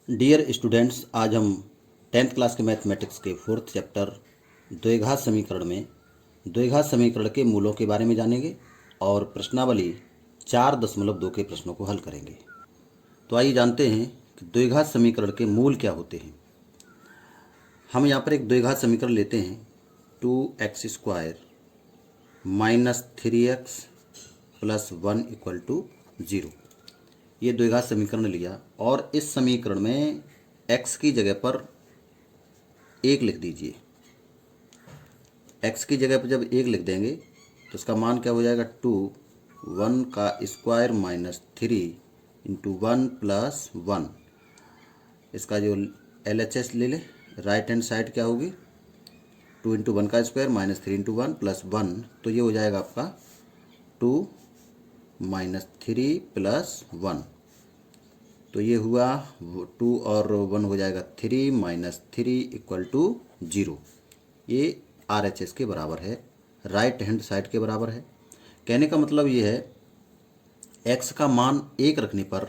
Dear students, आज हम 10th class के मैथमेटिक्स के 4th चैप्टर द्विघात समीकरण में द्विघात समीकरण के मूलों के बारे में जानेंगे और प्रश्नावली 4.2 के प्रश्नों को हल करेंगे। तो आइए जानते हैं कि द्विघात समीकरण के मूल क्या होते हैं। हम यहाँ पर एक द्विघात समीकरण लेते हैं 2x² minus 3x plus 1 equal to 0। ये द्विघात समीकरण लिया और इस समीकरण में x की जगह पर 1 लिख दीजिए। x की जगह पर जब 1 लिख देंगे तो इसका मान क्या हो जाएगा 2 1 का स्क्वायर माइनस 3 इंटू 1 प्लस 1। इसका जो LHS ले ले, राइट हैंड साइड क्या होगी 2 इंटू 1 का स्क्वायर माइनस 3 इंटू 1 प्लस 1, तो ये हो जाएगा आपका 2 माइनस 3 प्लस 1। तो ये हुआ 2 और 1 हो जाएगा 3 माइनस 3 इक्वल टू 0। ये RHS के बराबर है, राइट हैंड साइड के बराबर है। कहने का मतलब ये है x का मान 1 रखने पर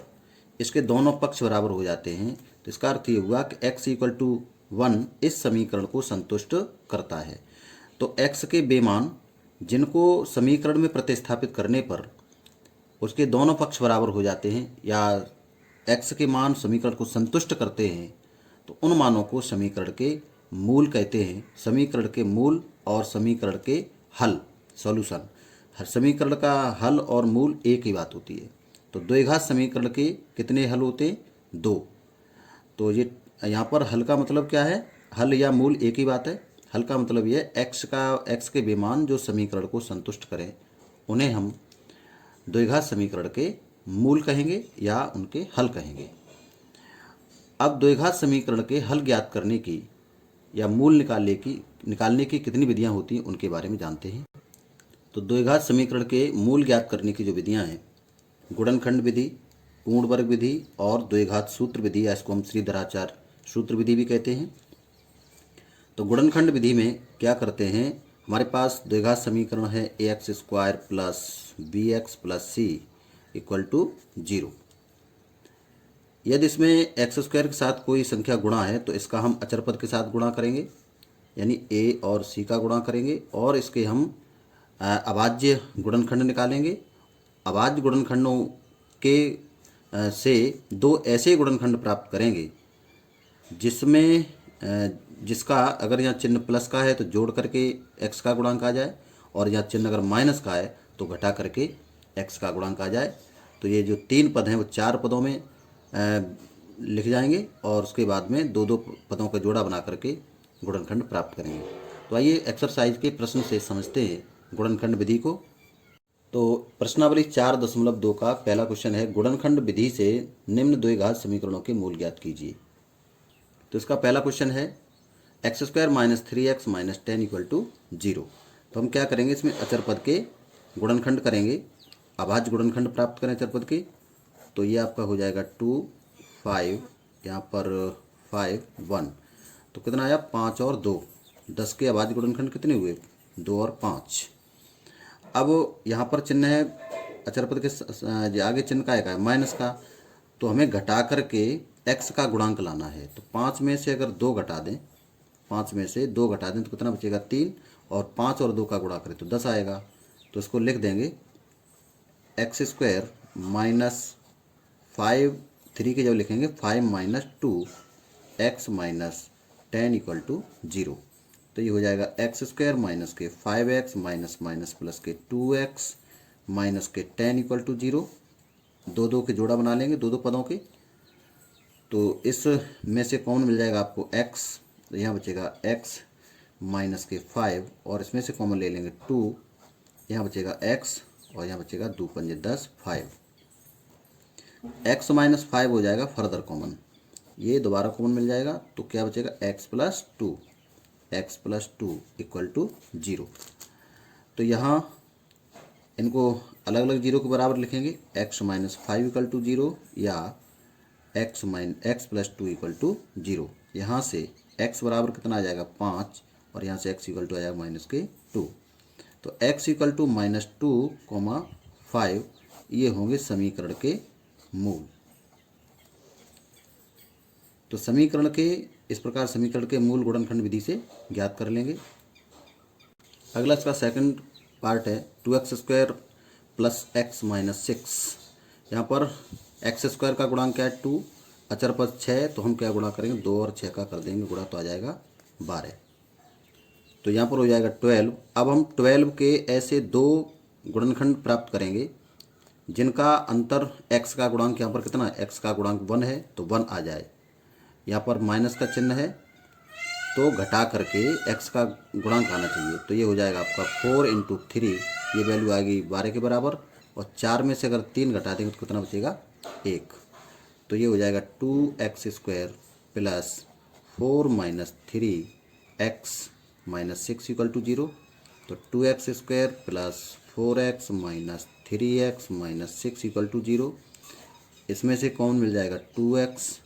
इसके दोनों पक्ष बराबर हो जाते हैं। तो इसका अर्थ ये हुआ कि x इक्वल टू 1 इस समीकरण को संतुष्ट करता है। तो x के बेमान जिनको समीकरण में प्रतिस्थापित करने पर उसके दोनों पक्ष बराबर हो जाते हैं या x के मान समीकरण को संतुष्ट करते हैं, तो उन मानों को समीकरण के मूल कहते हैं। समीकरण के मूल और समीकरण के हल, सॉल्यूशन, हर समीकरण का हल और मूल एक ही बात होती है। तो द्विघात समीकरण के कितने हल होते हैं? 2। तो ये यहाँ पर हल का मतलब क्या है? हल या मूल एक ही बात है। हल का मतलब ये x के बेमान जो समीकरण को संतुष्ट करें उन्हें हम द्विघात समीकरण के मूल कहेंगे या उनके हल कहेंगे। अब द्विघात समीकरण के हल ज्ञात करने की या मूल निकालने की कितनी विधियां होती हैं उनके बारे में जानते हैं। तो द्विघात समीकरण के मूल ज्ञात करने की जो विधियां हैं, गुणनखंड विधि, पूर्ण वर्ग विधि और द्विघात सूत्र विधि, या इसको हम श्रीधराचार्य सूत्र विधि भी कहते हैं। तो गुणनखंड विधि में क्या करते हैं, हमारे पास द्विघात समीकरण है ax² plus bx plus c equal to 0। यदि इसमें x² के साथ कोई संख्या गुणा है तो इसका हम अचर पद के साथ गुणा करेंगे, यानी a और c का गुणा करेंगे और इसके हम अभाज्य गुणनखंड निकालेंगे। अभाज्य गुणनखंडों के से दो ऐसे गुणनखंड प्राप्त करेंगे जिसमें जिसका अगर यहाँ चिन्ह प्लस का है तो जोड़ करके x का गुणांक आ जाए, और यहाँ चिन्ह अगर माइनस का है तो घटा करके x का गुणांक आ जाए। तो ये जो 3 पद हैं वो 4 पदों में लिख जाएंगे और उसके बाद में 2-2 पदों का जोड़ा बना करके गुणनखंड प्राप्त करेंगे। तो आइए एक्सरसाइज के प्रश्न से समझते हैं गुणनखंड विधि को। तो प्रश्नावली 4.2 का पहला क्वेश्चन है, गुणनखंड विधि से निम्न द्विघात समीकरणों के मूल ज्ञात कीजिए। तो इसका पहला क्वेश्चन है x² minus 3x minus 10 equal to 0। तो हम क्या करेंगे, इसमें अचर पद के गुणनखंड करेंगे, अभाज्य गुणनखंड प्राप्त करें अचर पद के। तो ये आपका हो जाएगा 2 5, यहाँ पर 5 1, तो कितना आया 5 और 2, 10 के अभाज्य गुणनखंड कितने हुए 2 और 5। अब यहाँ पर चिन्ह है अचर पद के आगे चिन्ह का है माइनस का, तो हमें घटा करके x का गुणांक लाना है। तो 5 में से अगर 2 घटा दें, 5 में से 2 घटा दें तो कितना बचेगा 3, और 5 और 2 का गुणा करें तो 10 आएगा। तो इसको लिख देंगे x² माइनस 5, 3 के जब लिखेंगे 5 minus 2 x minus 10 equal to 0। तो ये हो जाएगा x² माइनस के 5x माइनस माइनस प्लस के 2x माइनस के 10 इक्वल टू 0। 2-2 के जोड़ा बना लेंगे 2-2 पदों के। तो इस में से कॉमन मिल जाएगा आपको x, तो यहाँ बचेगा x माइनस के 5, और इसमें से कॉमन ले लेंगे 2, यहाँ बचेगा x और यहाँ बचेगा 2 पंजे 10 5। x माइनस 5 हो जाएगा फर्दर कॉमन, ये दोबारा कॉमन मिल जाएगा। तो क्या बचेगा x प्लस 2 इक्वल टू 0। तो यहाँ इनको अलग अलग 0 के बराबर लिखेंगे, x माइनस 5 इक्वल टू 0 या x प्लस 2 इक्वल टू 0। यहाँ से x बराबर कितना आ जाएगा 5, और यहाँ से x इक्वल टू आ जाएगा माइनस के 2। तो x इक्वल टू माइनस 2, 5 ये होंगे समीकरण के मूल। तो समीकरण के इस प्रकार समीकरण के मूल गुणनखंड विधि से ज्ञात कर लेंगे। अगला इसका सेकंड पार्ट है 2x² प्लस x माइनस 6। यहाँ पर x² का गुणांक क्या है 2, अचर पद 6, तो हम क्या गुणा करेंगे 2 और 6 का कर देंगे गुणा, तो आ जाएगा 12। तो यहाँ पर हो जाएगा 12। अब हम 12 के ऐसे दो गुणनखंड प्राप्त करेंगे जिनका अंतर x का गुणांक यहाँ पर कितना है, x का गुणांक 1 है तो 1 आ जाए। यहाँ पर माइनस का चिन्ह है तो घटा करके x का गुणांक आना चाहिए। तो ये हो जाएगा आपका 4 इंटू 3, ये वैल्यू आएगी 12 के बराबर, और 4 में से अगर 3 घटा देंगे तो कितना बचेगा 1। तो ये हो जाएगा 2x² plus 4 minus 3x minus 6 equal to 0। तो 2x² plus 4x minus 3x minus 6 equal to 0। इसमें से कौन मिल जाएगा 2x,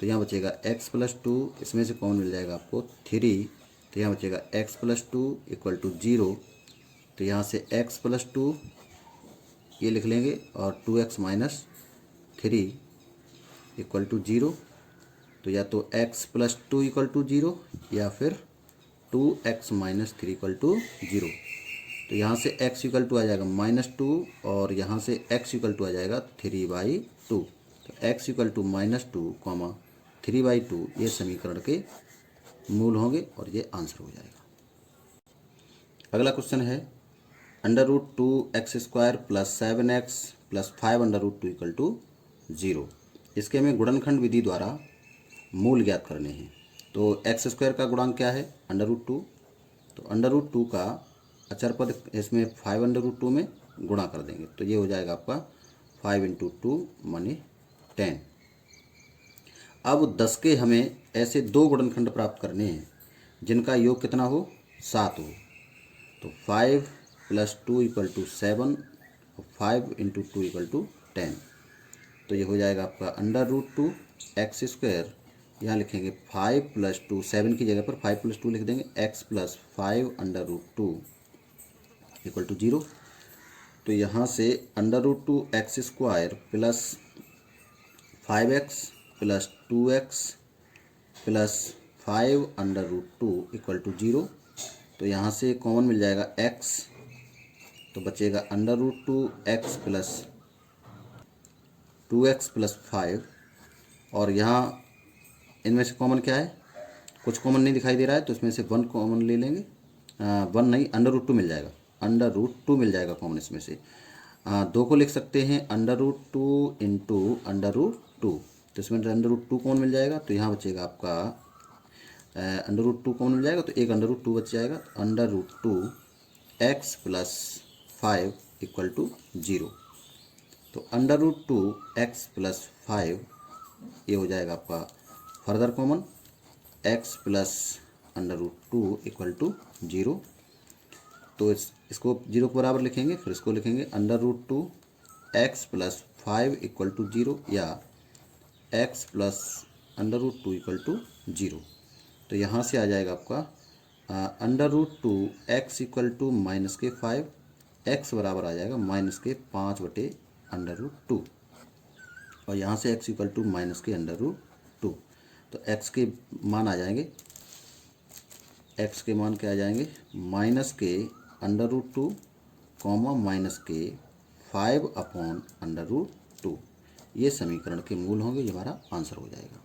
तो यहाँ बचेगा x प्लस 2, इसमें से कौन मिल जाएगा आपको 3, तो यहाँ बचेगा x प्लस 2 इक्वल टू 0। तो यहाँ से x प्लस 2 ये लिख लेंगे और 2x माइनस 3 इक्वल टू 0। तो या तो x प्लस 2 इक्वल टू 0 या फिर 2x माइनस 3 इक्वल टू 0। तो यहाँ से x इक्वल टू आ जाएगा -2 और यहाँ से x इक्वल टू आ जाएगा 3/2। तो x इक्वल टू -2, 3/2 ये समीकरण के मूल होंगे और ये आंसर हो जाएगा। अगला क्वेश्चन है √2x² plus 7x plus 5√2 equal to 0। इसके हमें गुणनखंड विधि द्वारा मूल ज्ञात करने हैं। तो x² का गुणांक क्या है √2, तो √2 का अचर पद इसमें 5√2 में गुणा कर देंगे, तो ये हो जाएगा आपका 5 इंटू 2 माने 10। अब 10 के हमें ऐसे दो गुणनखंड प्राप्त करने हैं जिनका योग कितना हो 7 हो। तो 5 प्लस 2 इक्वल टू 7 और 5 इंटू 2 इक्वल टू 10। तो ये हो जाएगा आपका √2x², यहाँ लिखेंगे 5 प्लस 2, 7 की जगह पर 5 प्लस 2 लिख देंगे, x प्लस 5√2 इक्वल टू 0। तो यहाँ से √2x² plus 5x plus 2x plus 5√2 equal to 0। तो यहाँ से कॉमन मिल जाएगा x, तो बचेगा √2x प्लस 2x प्लस 5, और यहाँ इनमें से कॉमन क्या है, कुछ कॉमन नहीं दिखाई दे रहा है तो इसमें से 1 कॉमन ले लेंगे, 1 नहीं √2 मिल जाएगा, √2 मिल जाएगा कॉमन इसमें से। 2 को लिख सकते हैं √2 इंटू √2, तो इसमें √2 कॉमन मिल जाएगा, तो यहाँ बचेगा आपका √2 कॉमन मिल जाएगा, तो एक √2 बच जाएगा, √2x प्लस 5 इक्वल टू 0। तो √2x प्लस 5 ये हो जाएगा आपका further common, x plus √2 equal to 0। तो इसको 0 के बराबर लिखेंगे, फिर इसको लिखेंगे √2x प्लस 5 इक्वल टू 0 या x प्लस √2 इक्वल टू 0। तो यहाँ से आ जाएगा आपका √2x इक्वल टू -5, x बराबर आ जाएगा -5/√2, और यहाँ से x इक्वल टू -√2। तो x के मान आ जाएंगे, x के मान क्या आ जाएंगे -√2 -5/√2। ये समीकरण के मूल होंगे, ये हमारा आंसर हो जाएगा।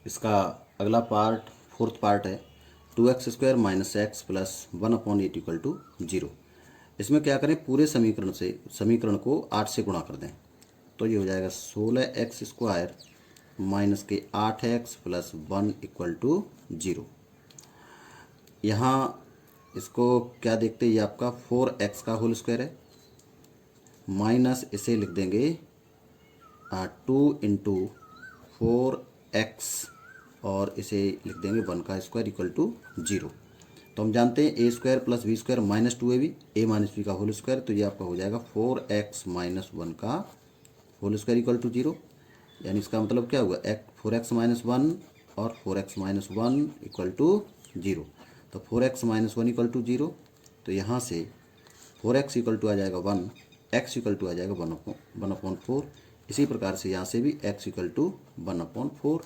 इसका अगला पार्ट फोर्थ पार्ट है 2x² minus x plus 1/8 equal to 0। इसमें क्या करें, पूरे समीकरण को 8 से गुणा कर दें, तो ये हो जाएगा 16x² माइनस के 8x प्लस 1 इक्वल टू 0। यहाँ इसको क्या देखते हैं, ये आपका 4x का होल स्क्वायर है, माइनस इसे लिख देंगे 2 इंटू 4x और इसे लिख देंगे 1 का स्क्वायर इक्वल टू 0। तो हम जानते हैं a² plus b² minus 2ab, a minus b का होल स्क्वायर, तो ये आपका हो जाएगा 4x माइनस 1 का होल स्क्वायर इक्वल टू 0। यानी इसका मतलब क्या हुआ, 4x माइनस 1 और 4x माइनस 1 इक्वल टू 0। तो 4x माइनस 1 इक्वल टू 0, तो यहाँ से 4x इक्वल टू आ जाएगा 1, x इक्वल टू आ जाएगा 1/4। इसी प्रकार से यहाँ से भी x इक्वल टू 1/4।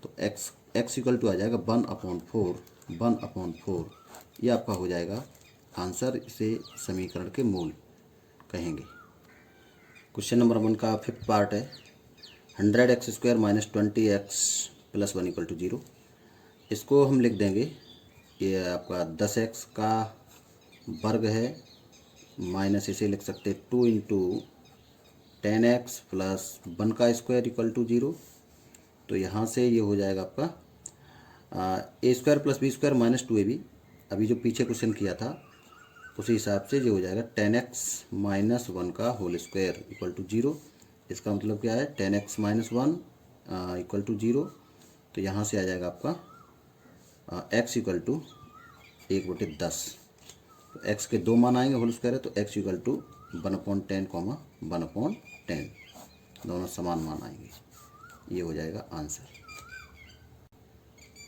तो एक्स इक्वल टू आ जाएगा 1/4 ये आपका हो जाएगा आंसर। इसे समीकरण के मूल कहेंगे। क्वेश्चन नंबर 1 का 5th पार्ट है। 100x² minus 20x plus 1 equal to 0। इसको हम लिख देंगे, ये आपका 10x का वर्ग है माइनस इसे लिख सकते 2 इंटू 10x प्लस 1 का स्क्वायर इक्वल टू 0। तो यहाँ से ये हो जाएगा आपका a² plus b² minus 2ab। अभी जो पीछे क्वेश्चन किया था उसी हिसाब से ये हो जाएगा 10x माइनस 1 का होल स्क्वायर इक्वल टू 0। इसका मतलब क्या है 10x माइनस 1 इक्वल टू 0। तो यहाँ से आ जाएगा आपका x इक्वल टू 1/10। तो x के 2 मान आएंगे, होल स्क्वायर है तो x इक्वल टू 1/10 1/10 दोनों समान मान आएंगे। ये हो जाएगा आंसर।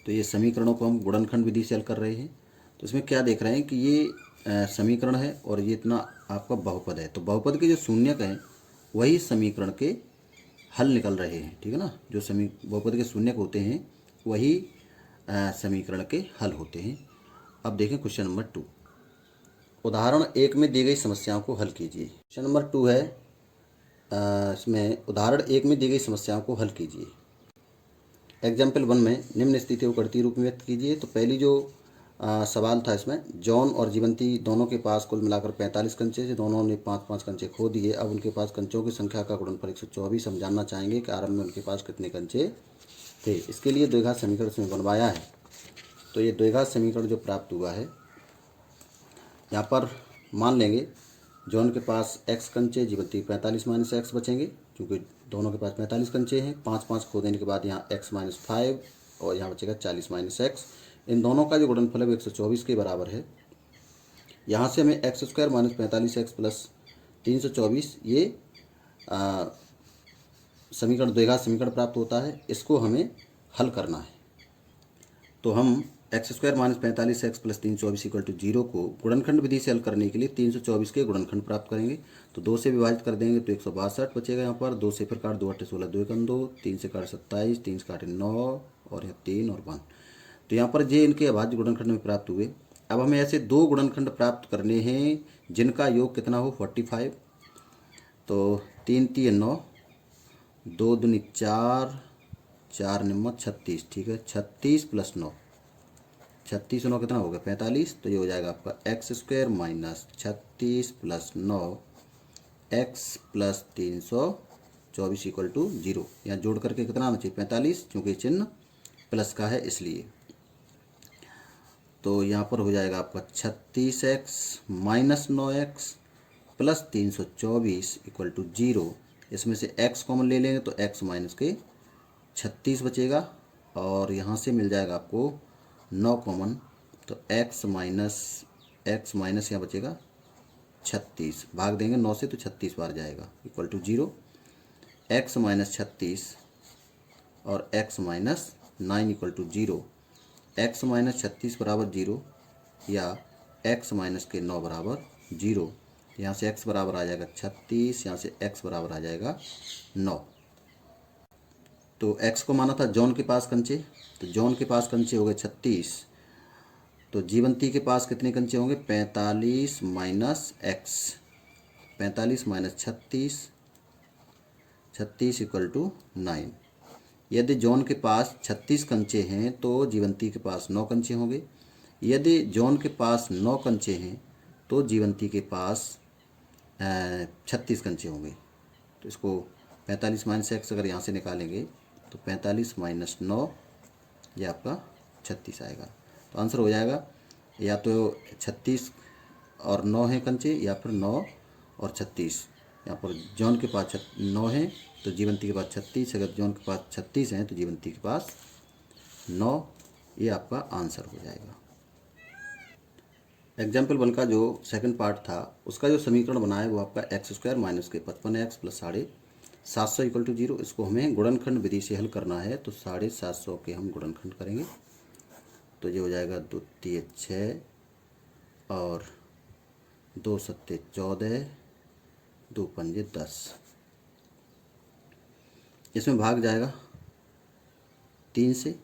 तो ये समीकरणों को हम गुणनखंड विधि से हल कर रहे हैं। तो इसमें क्या देख रहे हैं कि ये समीकरण है और ये इतना आपका बहुपद है। तो बहुपद के जो शून्यक हैं वही समीकरण के हल निकल रहे हैं, ठीक है ना। जो बहुपद के शून्यक होते हैं वही समीकरण के हल होते हैं। अब देखें क्वेश्चन नंबर 2। उदाहरण 1 में दी गई समस्याओं को हल कीजिए। क्वेश्चन नंबर 2 है, इसमें उदाहरण 1 में दी गई समस्याओं को हल कीजिए। एग्जाम्पल 1 में निम्न स्थिति को गणितीय रूप में व्यक्त कीजिए। तो पहली जो सवाल था इसमें, जॉन और जीवंती दोनों के पास कुल मिलाकर 45 कंचे थे। दोनों ने 5-5 कंचे खो दिए। अब उनके पास कंचों की संख्या का गुणनफल 124। हम जानना चाहेंगे कि आरंभ में उनके पास कितने कंचे थे। इसके लिए द्विघात समीकरण इसमें बनवाया है। तो ये द्विघात समीकरण जो प्राप्त हुआ है, यहाँ पर मान लेंगे जॉन के पास x कंचे, जीवंती 45 माइनस एक्स बचेंगे क्योंकि दोनों के पास 45 कंचे हैं। 5-5 खो देने के बाद यहाँ x माइनस 5 और यहाँ बचेगा 40 माइनस एक्स। इन दोनों का जो गुणनफल है वो 124 के बराबर है। यहाँ से हमें x² माइनस 45x प्लस 324 ये समीकरण द्विघात समीकरण प्राप्त होता है। इसको हमें हल करना है। तो हम x² minus 45x plus 324 equal to 0 को गुणनखंड विधि से हल करने के लिए 324 के गुणनखंड प्राप्त करेंगे। तो 2 से विभाजित कर देंगे तो 162 बचेगा। यहाँ पर 2 से फिर काट 2 8 16 2 1 2, 3 से काट 27, 3 से काटे 9 और यहाँ 3 और 1। तो यहाँ पर ये इनके अभाज्य गुणनखंड में प्राप्त हुए। अब हमें ऐसे 2 गुणनखंड प्राप्त करने हैं जिनका योग कितना हो 45। तो 3 3 9, 2 दूनी 4, 4 9 36, ठीक है। 36 प्लस 9, 36 9 कितना हो गया 45। तो ये हो जाएगा आपका x² minus 36 plus 9 x plus 324 equal to 0। यहाँ जोड़ करके कितना आना चाहिए 45, क्योंकि चिन्ह प्लस का है इसलिए। तो यहाँ पर हो जाएगा आपका 36x minus 9x plus 324 equal to 0। इसमें से x कॉमन ले लेंगे तो x माइनस के 36 बचेगा और यहाँ से मिल जाएगा आपको 9 कॉमन। तो x माइनस यहाँ बचेगा 36, भाग देंगे 9 से तो 36 बार जाएगा इक्वल टू 0। x माइनस 36 और x minus 9 equal to 0। x minus 36 बराबर 0 या x माइनस के 9 बराबर 0। यहाँ से x बराबर आ जाएगा 36, यहाँ से x बराबर आ जाएगा 9। तो x को माना था जॉन के पास कंचे, तो जॉन के पास कंचे हो गए 36। तो जीवंती के पास कितने कंचे होंगे 45 minus x, 45 minus 36, 36 equal to 9। यदि जॉन के पास 36 कंचे हैं तो जीवंती के पास 9 कंचे होंगे। यदि जॉन के पास 9 कंचे हैं तो जीवंती के पास 36 कंचे होंगे। तो इसको 45 माइनस एक्स अगर यहाँ से निकालेंगे तो 45 माइनस 9 ये आपका 36 आएगा। तो आंसर हो जाएगा या तो 36 और 9 है कंचे या फिर 9 और 36। यहाँ पर जॉन के पास 9 है तो जीवंती के पास 36। अगर जॉन के पास 36 हैं तो जीवंती के पास 9। ये आपका आंसर हो जाएगा। एग्जाम्पल 1 का जो सेकंड पार्ट था उसका जो समीकरण बना है वो आपका x² माइनस के 55x प्लस 750 इक्वल टू 0। इसको हमें गुणनखंड विधि से हल करना है। तो 750 के हम गुणनखंड करेंगे तो ये हो जाएगा 2 3 6 और 2 7 14, 2 5 10। इसमें भाग जाएगा 3 से,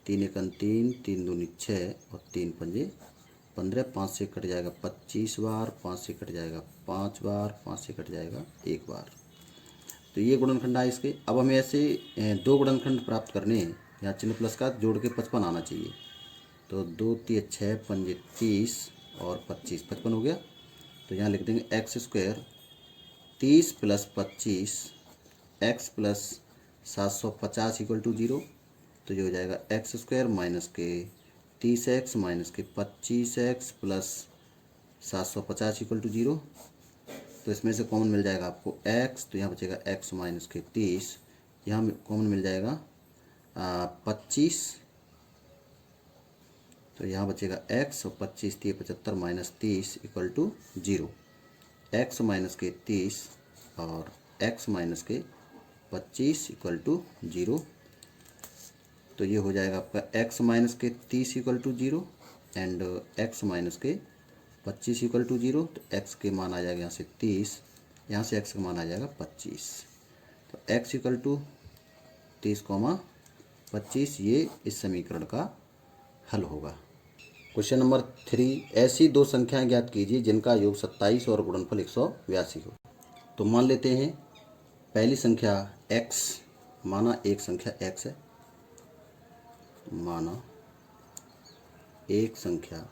3 एकम 3, 3 दूनी 6 और 3 पंजे 15, 5 से कट जाएगा 25 बार, 5 से कट जाएगा 5 बार, 5 से कट जाएगा 1 बार। तो ये गुणनखंड आए इसके। अब हमें ऐसे 2 गुणनखंड प्राप्त करने हैं। यहाँ चिन्ह प्लस का जोड़ के 55 आना चाहिए। तो 2 3 6 पंजे 30 और 25 55 हो गया। तो यहाँ लिख देंगे x square 30 plus 25 x plus 750 equal to 0। तो ये हो जाएगा एक्स स्क्वायर माइनस के 30x माइनस के 25x प्लस 750 इक्वल टू 0। तो इसमें से कॉमन मिल जाएगा आपको x, तो यहाँ बचेगा x माइनस के 30, यहाँ कॉमन मिल जाएगा 25, तो यहाँ बचेगा x और 25 3 75 minus 30 equal to 0। x minus के 30 और x माइनस के 25 इक्वल टू 0। तो ये हो जाएगा आपका x माइनस के 30 equal to 0 and x minus के 25 इक्वल टू 0। तो x के मान आ जाएगा यहाँ से 30, यहाँ से x का मान आ जाएगा 25। तो x इक्वल टू 30, 25 ये इस समीकरण का हल होगा। क्वेश्चन नंबर 3, ऐसी 2 संख्याएं ज्ञात कीजिए जिनका योग 27 और गुणनफल 182 हो। तो मान लेते हैं पहली संख्या x, माना एक संख्या x है, माना एक संख्या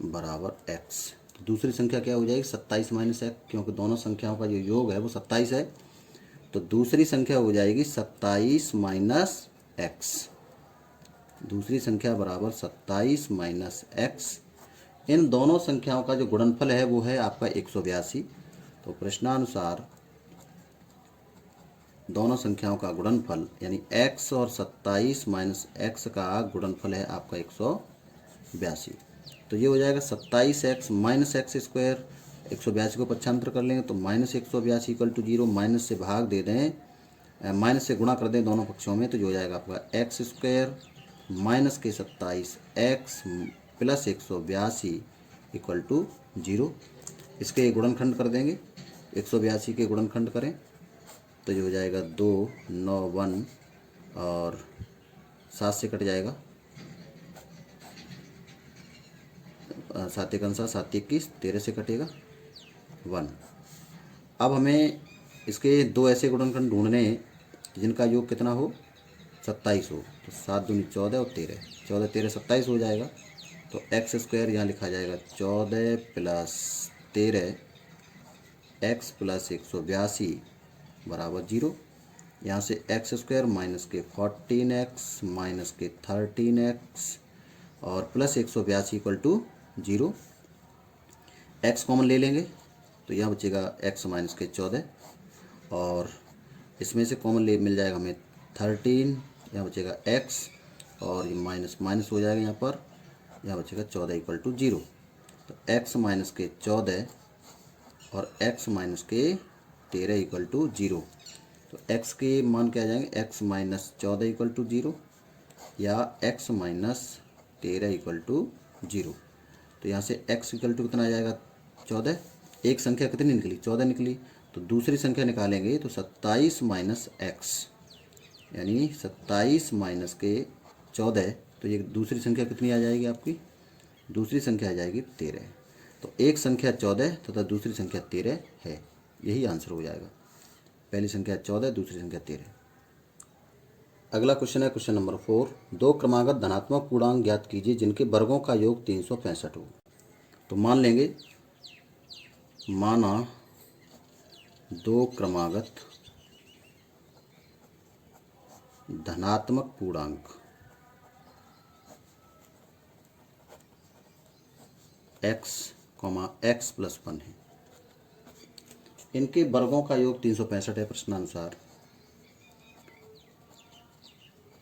बराबर x। दूसरी संख्या क्या हो जाएगी 27 माइनस x, क्योंकि दोनों संख्याओं का जो योग है वो 27 है। तो दूसरी संख्या हो जाएगी 27 माइनस x। दूसरी संख्या बराबर 27 माइनस x। इन दोनों संख्याओं का जो गुणनफल है वो है आपका 182। तो प्रश्नानुसार दोनों संख्याओं का गुणनफल यानी x और 27 माइनस x का गुणनफल है आपका 182। तो ये हो जाएगा 27x माइनस एक्स स्क्वायर, 182 को पक्षांतर कर लेंगे तो माइनस 182 इक्वल टू 0। माइनस से भाग दे दें, माइनस से गुणा कर दें दोनों पक्षों में, तो ये हो जाएगा आपका एक्स स्क्वायर माइनस के 27x प्लस 182 इक्वल टू 0। इसके गुणनखंड कर देंगे, 182 के गुणनखंड करें तो ये हो जाएगा 2 9 1 और 7 से कट जाएगा 7 एक 7 21, 13 से कटेगा 1। अब हमें इसके 2 ऐसे गुणनखंड ढूंढने हैं जिनका योग कितना हो 27 हो। तो 7 दूनी 14 और 13, 14 13 27 हो जाएगा। तो एक्स स्क्वायर यहाँ लिखा जाएगा 14 प्लस 13 एक्स प्लस 182 बराबर 0। यहाँ से एक्स स्क्वायर माइनस के 14x माइनस के 13x और plus 182 equal to 0। x common ले लेंगे तो यहाँ बचेगा x माइनस के 14 और इसमें से कॉमन ले मिल जाएगा हमें 13, यहाँ बचेगा x और ये माइनस माइनस हो जाएगा यहाँ पर, यहाँ बचेगा 14 इक्वल टू 0। तो x माइनस के 14 और x माइनस के 13 इक्वल टू 0। तो x के मान क्या आ जाएंगे, x माइनस 14 इक्वल टू 0 या x माइनस 13 इक्वल टू 0। तो यहाँ से x इक्वल टू कितना आ जाएगा 14। एक संख्या कितनी निकली 14 निकली, तो दूसरी संख्या निकालेंगे तो 27 माइनस x यानी 27 माइनस के 14। तो ये दूसरी संख्या कितनी आ जाएगी आपकी, दूसरी संख्या आ जाएगी 13। तो एक संख्या 14 तथा दूसरी संख्या 13 है, यही आंसर हो जाएगा। पहली संख्या 14, दूसरी संख्या 13। अगला क्वेश्चन है क्वेश्चन नंबर 4, 2 क्रमागत धनात्मक पूर्णांक ज्ञात कीजिए जिनके वर्गों का योग 365 हो। तो मान लेंगे, माना 2 क्रमागत धनात्मक पूर्णांक x, x प्लस 1 है, इनके वर्गों का योग 365 है। प्रश्नानुसार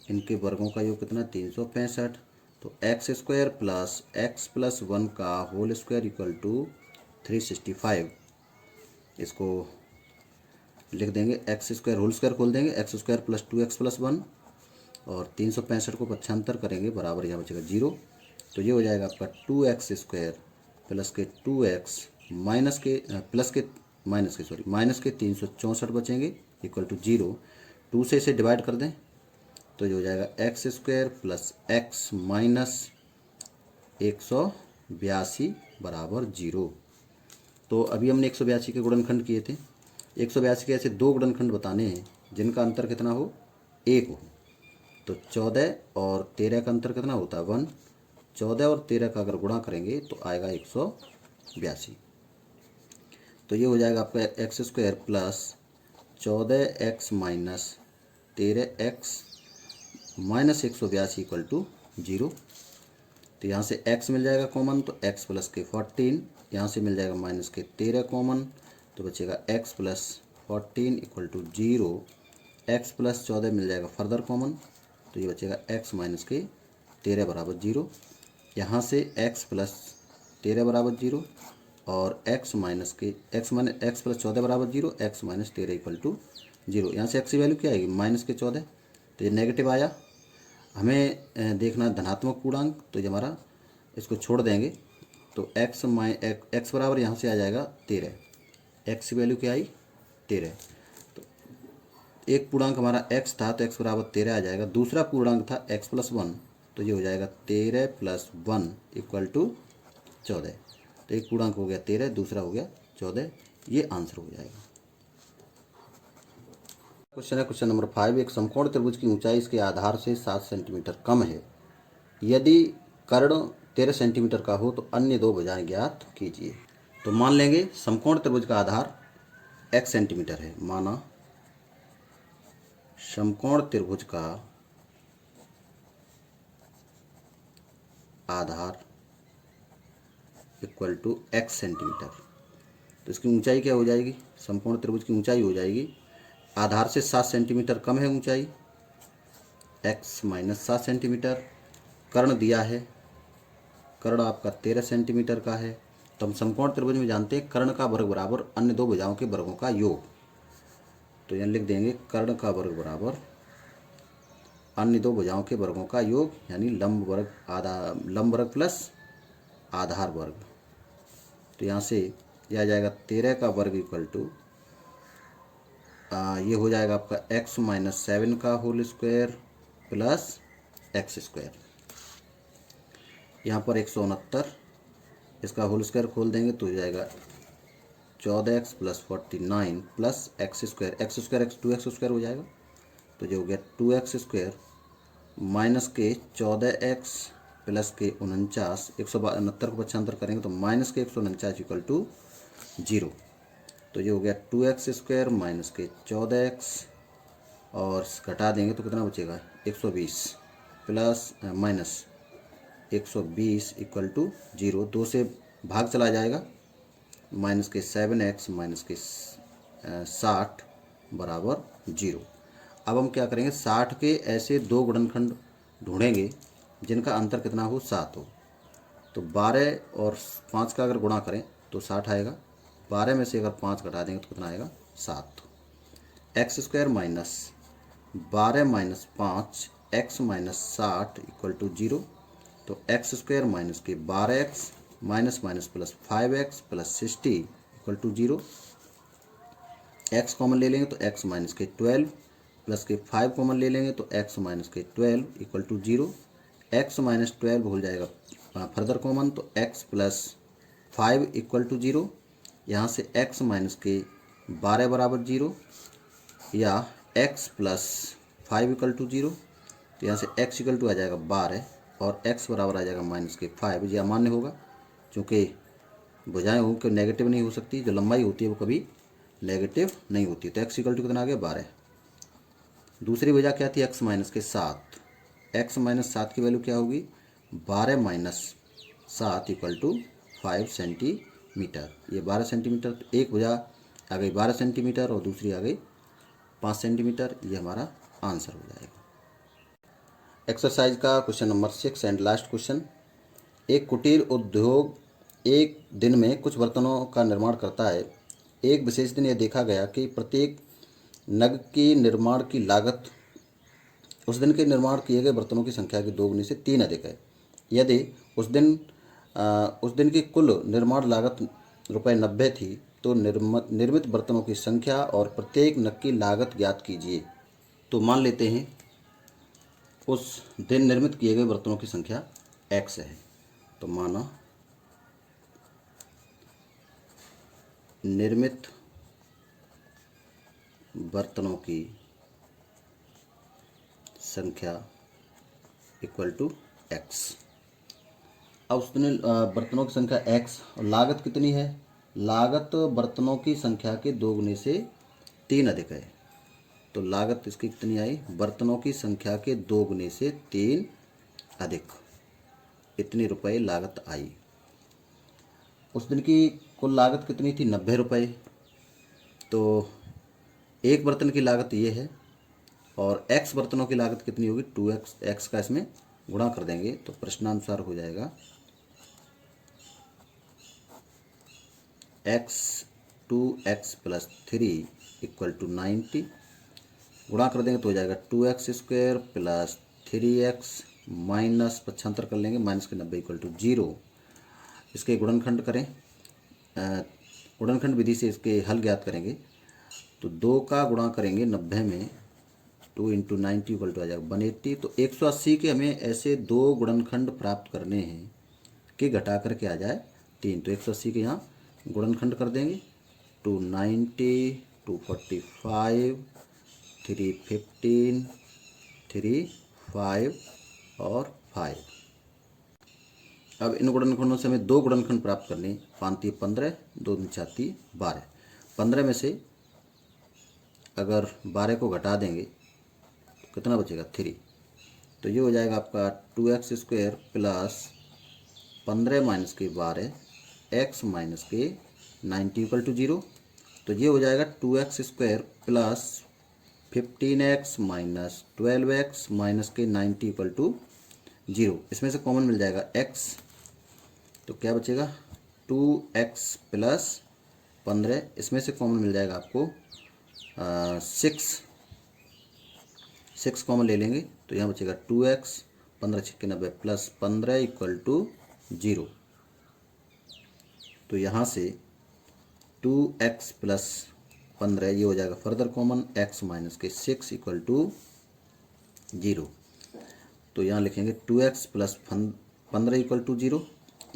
इनके वर्गों का योग कितना 365। तो x square plus x plus 1 का होल स्क्वायर इक्वल टू 365। इसको लिख देंगे एक्स स्क्वायर होल स्क्वायर खोल देंगे, x square plus 2x plus 1 और 365 को पक्षांतर करेंगे बराबर यहाँ बचेगा 0। तो ये हो जाएगा आपका 2x स्क्वायर प्लस के 2x माइनस के 364 बचेंगे इक्वल टू 0। 2 से इसे डिवाइड कर दें तो ये हो जाएगा x square plus x minus 182 बराबर 0। तो अभी हमने 182 के गुणनखंड किए थे। 182 के ऐसे 2 गुणनखंड बताने हैं जिनका अंतर कितना हो, 1 हो। तो 14 और 13 का अंतर कितना होता है, 1। 14 और 13 का अगर गुणा करेंगे तो आएगा 182। तो ये हो जाएगा आपका x square plus 14x minus 13x minus 182 equal to 0। तो यहाँ से x मिल जाएगा कॉमन, तो x प्लस के 14, यहाँ से मिल जाएगा माइनस के 13 कॉमन, तो बचेगा x plus 14 equal to 0। x plus 14 मिल जाएगा फर्दर कॉमन, तो ये बचेगा x माइनस के 13 बराबर 0। यहाँ से x प्लस 13 बराबर 0 और x माइनस के x प्लस 14 बराबर 0, x माइनस 13 इक्वल टू 0। यहाँ से x की वैल्यू क्या आएगी, माइनस के 14, तो ये नेगेटिव आया। हमें देखना धनात्मक पूर्णांक, तो ये हमारा इसको छोड़ देंगे तो x बराबर यहाँ से आ जाएगा 13। x की वैल्यू क्या आई, 13। तो एक पूर्णांक हमारा x था तो x बराबर 13 आ जाएगा। दूसरा पूर्णांक था x प्लस 1, तो ये हो जाएगा 13 प्लस 1 इक्वल टू 14। तो एक पूर्णांक हो गया 13, दूसरा हो गया 14। ये आंसर हो जाएगा। क्वेश्चन है क्वेश्चन नंबर 5। एक समकोण त्रिभुज की ऊंचाई इसके आधार से 7 सेंटीमीटर कम है। यदि कर्ण 13 सेंटीमीटर का हो तो अन्य 2 भुजाएं ज्ञात कीजिए। तो मान लेंगे समकोण त्रिभुज का आधार x सेंटीमीटर है। माना समकोण त्रिभुज का आधार इक्वल टू x सेंटीमीटर। तो इसकी ऊंचाई क्या हो जाएगी, समकोण त्रिभुज की ऊंचाई हो जाएगी, आधार से 7 सेंटीमीटर कम है ऊंचाई, x माइनस 7 सेंटीमीटर। कर्ण दिया है, कर्ण आपका 13 सेंटीमीटर का है। तो हम समकोण त्रिभुज में जानते हैं कर्ण का वर्ग बराबर अन्य 2 भुजाओं के वर्गों का योग। तो यहाँ लिख देंगे कर्ण का वर्ग बराबर अन्य 2 भुजाओं के वर्गों का योग, यानी लंब वर्ग प्लस आधार वर्ग। तो यहाँ से यह आ जाएगा 13 का वर्ग इक्वल टू ये हो जाएगा आपका x माइनस 7 का whole square plus x square. यहाँ पर 169, इसका होल स्क्वायर खोल देंगे तो हो जाएगा 14x plus 49 plus x square. X square 2x square हो जाएगा, तो जो हो गया 2x स्क्वायर माइनस के 14x प्लस के 49, 169 को पक्षांतर करेंगे तो माइनस के 149 इक्वल टू 0। तो ये हो गया 2x स्क्वायर माइनस के 14x और घटा देंगे तो कितना बचेगा 120 प्लस माइनस 120 इक्वल टू 0। 2 से भाग चला जाएगा, माइनस के 7x माइनस के 60 बराबर 0। अब हम क्या करेंगे, 60 के ऐसे 2 गुणनखंड ढूंढेंगे जिनका अंतर कितना हो, 7 हो। तो 12 और 5 का अगर गुणा करें तो 60 आएगा। 12 में से अगर 5 घटा देंगे तो कितना आएगा, 7। X square minus 12 minus 5 x minus 60 equal to 0। तो एक्स स्क्वायर माइनस के 12x minus minus plus 5x plus 60 equal to 0। x common ले लेंगे तो x माइनस के 12 प्लस के 5 कॉमन ले लेंगे तो x माइनस के 12 इक्वल टू 0। x माइनस 12 हो जाएगा फर्दर कॉमन, तो x प्लस 5 इक्वल टू 0। यहाँ से x माइनस के 12 बराबर 0 या x प्लस 5 इक्वल टू 0। तो यहाँ से x इक्वल टू आ जाएगा 12 और x बराबर आ जाएगा माइनस के 5। ये अमान्य होगा क्योंकि भुजाएं हो कि नेगेटिव नहीं हो सकती, जो लंबाई होती है वो कभी नेगेटिव नहीं होती। तो x इक्वल टू कितना आ गया, 12। दूसरी वजह क्या थी, x माइनस के 7। x माइनस 7 की वैल्यू क्या होगी, 12 माइनस 7 इक्वल टू 5 सेंटीमीटर। ये 12 सेंटीमीटर, तो एक वजह आ गई 12 सेंटीमीटर और दूसरी आ गई 5 सेंटीमीटर। ये हमारा आंसर हो जाएगा। एक्सरसाइज का question number 6 and last question. एक कुटीर उद्योग एक दिन में कुछ बर्तनों का निर्माण करता है। एक विशेष दिन यह देखा गया कि प्रत्येक नग की निर्माण की लागत उस दिन के निर्माण किए गए बर्तनों की संख्या के 2 गुने से 3 अधिक है। यदि उस दिन की कुल निर्माण लागत ₹90 थी तो निर्मित बर्तनों की संख्या और प्रत्येक नग की लागत ज्ञात कीजिए। तो मान लेते हैं उस दिन निर्मित किए गए बर्तनों की संख्या x है। तो माना निर्मित बर्तनों की संख्या इक्वल टू x। अब उस दिन बर्तनों की संख्या x और लागत कितनी है? लागत बर्तनों की संख्या के 2 गुने से 3 अधिक है। तो लागत इसकी कितनी आई? बर्तनों की संख्या के 2 गुने से 3 अधिक, इतने रुपए लागत आई। उस दिन की कुल लागत कितनी थी? 90 रुपये। तो एक बर्तन की लागत ये है और x बर्तनों की लागत कितनी होगी? 2x। x का इसमें गुणा कर देंगे तो प्रश्नानुसार हो जाएगा x 2x plus 3 equal to 90। गुणा कर देंगे तो हो जाएगा 2x square plus 3x minus 75 कर लेंगे, माइनस के 90 इक्वल टू 0। इसके गुणनखंड करें, गुणनखंड विधि से इसके हल ज्ञात करेंगे। तो 2 का गुणा करेंगे 90 में, 2 इंटू 90 इक्वल टू आ जाएगा 180। तो 180 के हमें ऐसे 2 गुणनखंड प्राप्त करने हैं कि घटा करके आ जाए 3। तो 180 के यहाँ गुणनखंड कर देंगे, 290, 245, 315, 3, 5 और 5। अब इन गुणनखंडों से हमें 2 गुणनखंड प्राप्त करने, 5 3 15, 2 3 4 3 12। 15 में से अगर 12 को घटा देंगे तो कितना बचेगा? 3। तो ये हो जाएगा आपका 2x स्क्वायर प्लस 15 माइनस के 12 x माइनस के 90 इक्वल टू 0। तो ये हो जाएगा 2x square plus 15x minus 12x minus के 90 इक्वल टू 0। इसमें से कॉमन मिल जाएगा x, तो क्या बचेगा? 2x plus 15। इसमें से कॉमन मिल जाएगा आपको 6 कॉमन ले लेंगे तो यहाँ बचेगा 2x, 15 6 90 प्लस 15 इक्वल टू 0। तो यहाँ से 2x प्लस 15 ये हो जाएगा फर्दर कॉमन, x माइनस के 6 इक्वल टू 0। तो यहाँ लिखेंगे 2x प्लस 15 इक्वल टू 0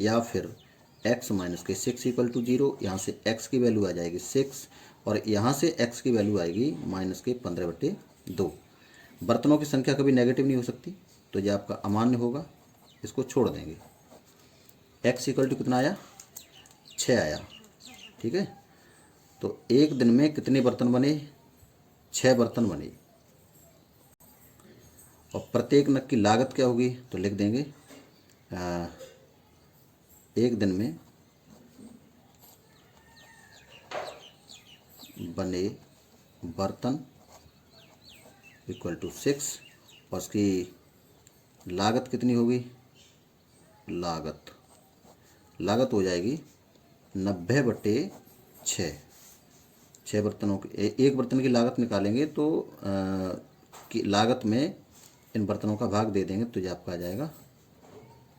या फिर x माइनस के 6 इक्वल टू 0। यहाँ से x की वैल्यू आ जाएगी 6 और यहाँ से x की वैल्यू आएगी माइनस के 15/2। बर्तनों की संख्या कभी नेगेटिव नहीं हो सकती, तो ये आपका अमान्य होगा, इसको छोड़ देंगे। x इक्वल टू कितना आया? 6 आया। ठीक है, तो एक दिन में कितने बर्तन बने? 6 बर्तन बने। और प्रत्येक नग की लागत क्या होगी? तो लिख देंगे एक दिन में बने बर्तन इक्वल टू 6 और उसकी लागत कितनी होगी? लागत हो जाएगी 90/6। 6 बर्तनों की एक बर्तन की लागत निकालेंगे तो की लागत में इन बर्तनों का भाग दे देंगे तो ये आपका आ जाएगा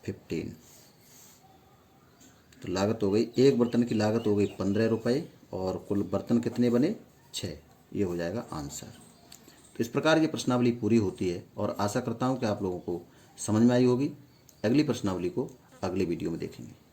15। तो लागत हो गई, एक बर्तन की लागत हो गई 15 रुपये और कुल बर्तन कितने बने? 6। ये हो जाएगा आंसर। तो इस प्रकार ये प्रश्नावली पूरी होती है और आशा करता हूँ कि आप लोगों को समझ में आई होगी। अगली प्रश्नावली को अगले वीडियो में देखेंगे।